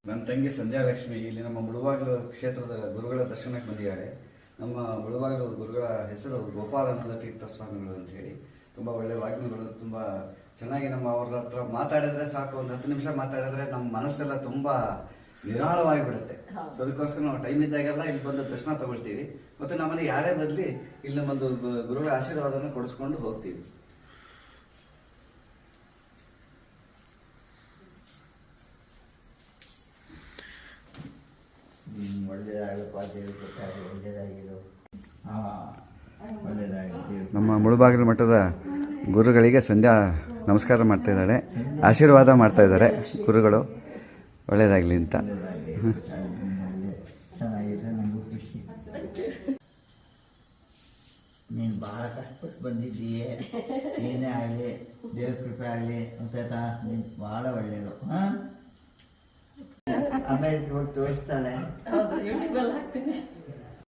ನನ್ನ ತಂಗಿ ಸಂಧ್ಯಾಲಕ್ಷ್ಮಿ ಇಲ್ಲಿ ನಮ್ಮ ಮುಳುಬಾಗಿಲು ಕ್ಷೇತ್ರದ ಗುರುಗಳ ದರ್ಶನಕ್ಕೆ ಬಂದಿದ್ದಾರೆ. ನಮ್ಮ ಮುಳುಬಾಗಿಲು ಗುರುಗಳ ಹೆಸರು ಗೋಪಾಲಾನಂದ ತೀರ್ಥ ಸ್ವಾಮಿಗಳು ಅಂತ ಹೇಳಿ. ತುಂಬ ಒಳ್ಳೆಯ ವಾಗ್ಮಿಗಳು, ತುಂಬ ಚೆನ್ನಾಗಿ ನಮ್ಮ ಅವ್ರ ಹತ್ರ ಮಾತಾಡಿದ್ರೆ ಸಾಕು, ಒಂದು 10 ನಿಮಿಷ ಮಾತಾಡಿದ್ರೆ ನಮ್ಮ ಮನಸ್ಸೆಲ್ಲ ತುಂಬ ನಿರಾಳವಾಗಿಬಿಡುತ್ತೆ. ಸೊ ಅದಕ್ಕೋಸ್ಕರ ನಾವು ಟೈಮ್ ಇದ್ದಾಗೆಲ್ಲ ಇಲ್ಲಿ ಬಂದು ದರ್ಶನ ತಗೊಳ್ತೀವಿ. ಮತ್ತು ನಮ್ಮನೆ ಯಾರೇ ಬರಲಿ ಇಲ್ಲಿ ನಮ್ಮೊಂದು ಗುರುಗಳ ಆಶೀರ್ವಾದನ ಕೊಡಿಸ್ಕೊಂಡು ಹೋಗ್ತೀವಿ. ನಮ್ಮ ಮುಳುಬಾಗಿಲು ಮಠದ ಗುರುಗಳಿಗೆ ಸಂಧ್ಯಾ ನಮಸ್ಕಾರ ಮಾಡ್ತಾ ಇದ್ದಾಳೆ, ಆಶೀರ್ವಾದ ಮಾಡ್ತಾ ಇದ್ದಾರೆ ಗುರುಗಳು. ಒಳ್ಳೆಯದಾಗಲಿ ಅಂತ. ಚೆನ್ನಾಗಿದೆ, ನನಗೂ ಖುಷಿ. ನೀನು ಭಾಳ ಕಷ್ಟಪಟ್ಟು ಬಂದಿದ್ದೀಯೇ, ಏನೇ ಆಗಲಿ ದೇವ್ರ ಕೃಪೆ ಆಗಲಿ ಅಂತ ನೀನು ಭಾಳ ಒಳ್ಳೆಯದು. ಆಮೇಲೆ ಹೋಗಿ ತೋರಿಸ್ತಾಳೆ.